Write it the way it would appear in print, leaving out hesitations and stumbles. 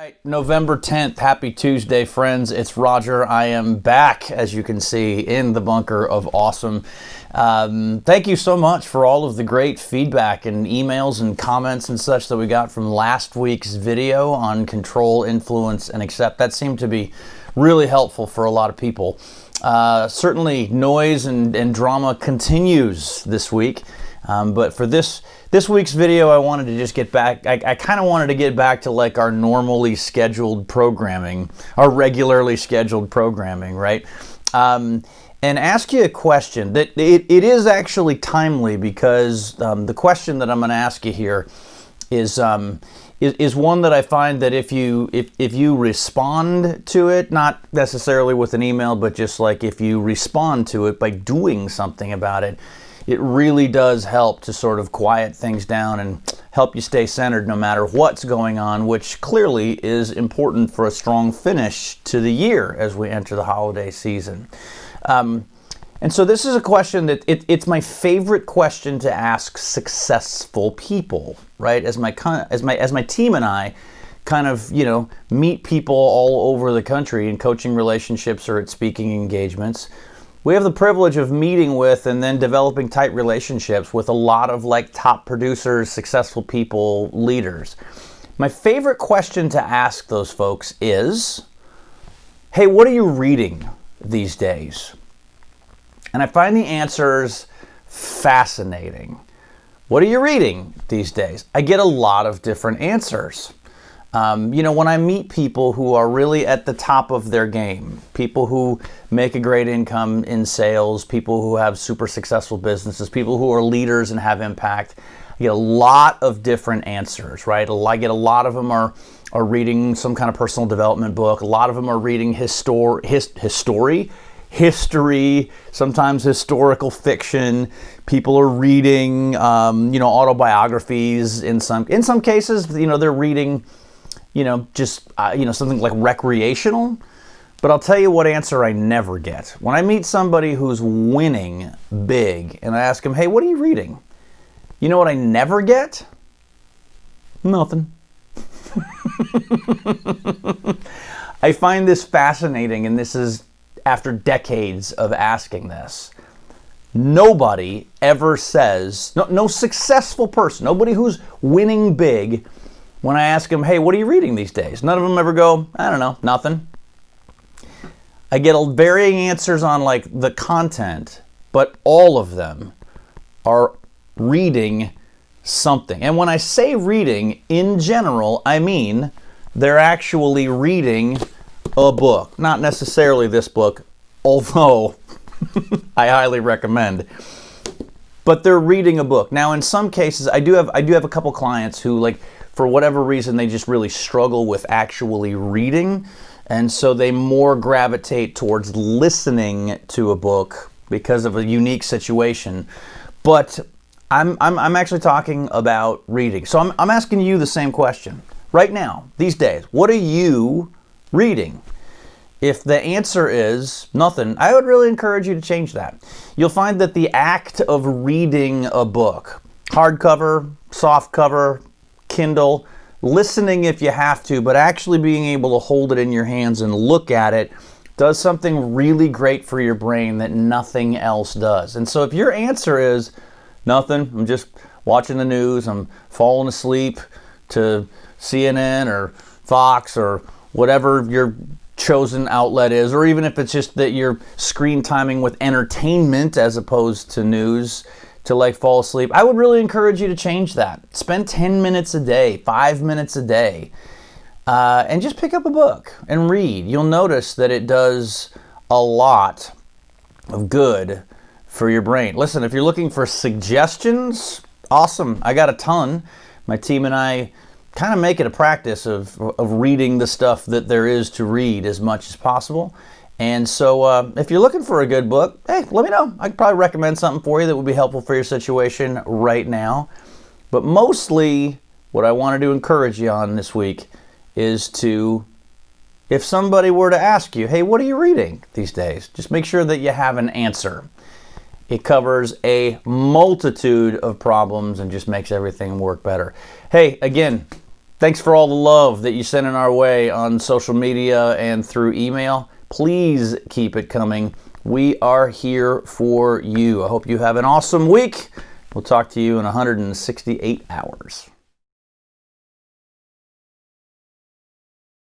right, November 10th. Happy Tuesday, friends. It's Roger. I am back, as you can see, in the bunker of awesome. Thank you so much for all of the great feedback and emails and comments and such that we got from last week's video on control, influence, and accept. That seemed to be really helpful for a lot of people. Certainly, noise and drama continues this week. But for this week's video, I wanted to just get back. I kind of wanted to get back to like our normally scheduled programming, our regularly scheduled programming, right? And ask you a question that it is actually timely because the question that I'm going to ask you here is one that I find that if you respond to it, not necessarily with an email, but just like if you respond to it by doing something about it, it really does help to sort of quiet things down and help you stay centered no matter what's going on, which clearly is important for a strong finish to the year as we enter the holiday season. And so this is a question that it's my favorite question to ask successful people, right? As my team and I kind of, meet people all over the country in coaching relationships or at speaking engagements. We have the privilege of meeting with and then developing tight relationships with a lot of like top producers, successful people, leaders. My favorite question to ask those folks is, hey, what are you reading these days? And I find the answers fascinating. What are you reading these days? I get a lot of different answers. When I meet people who are really at the top of their game, people who make a great income in sales, people who have super successful businesses, people who are leaders and have impact, I get a lot of different answers, right? I get a lot of them are reading some kind of personal development book. A lot of them are reading history, sometimes historical fiction. People are reading, autobiographies. In some cases, they're reading, something like recreational. But I'll tell you what answer I never get. When I meet somebody who's winning big and I ask them, hey, what are you reading? You know what I never get? Nothing. I find this fascinating, and this is after decades of asking this. Nobody ever says, no successful person, nobody who's winning big, when I ask them, hey, what are you reading these days? None of them ever go, I don't know, nothing. I get varying answers on like the content, but all of them are reading something. And when I say reading, in general, I mean they're actually reading a book. Not necessarily this book, although I highly recommend. But they're reading a book. Now, in some cases, I do have a couple clients who, like, for whatever reason, they just really struggle with actually reading. And so they more gravitate towards listening to a book because of a unique situation. But I'm actually talking about reading. So I'm asking you the same question. Right now, these days, what are you reading? If the answer is nothing, I would really encourage you to change that. You'll find that the act of reading a book, hardcover, softcover, Kindle, listening if you have to, but actually being able to hold it in your hands and look at it does something really great for your brain that nothing else does. And so if your answer is nothing, I'm just watching the news, I'm falling asleep to CNN or Fox or whatever your chosen outlet is, or even if it's just that you're screen timing with entertainment as opposed to news to like fall asleep, I would really encourage you to change that. Spend 10 minutes a day, 5 minutes a day, and just pick up a book and read. You'll notice that it does a lot of good for your brain. Listen, if you're looking for suggestions, awesome. I got a ton. My team and I kind of make it a practice of reading the stuff that there is to read as much as possible. And so if you're looking for a good book, hey, let me know. I could probably recommend something for you that would be helpful for your situation right now. But mostly what I wanted to encourage you on this week is to, if somebody were to ask you, hey, what are you reading these days? Just make sure that you have an answer. It covers a multitude of problems and just makes everything work better. Hey, again, Thanks for all the love that you send in our way on social media and through email. Please keep it coming. We are here for you. I hope you have an awesome week. We'll talk to you in 168 hours.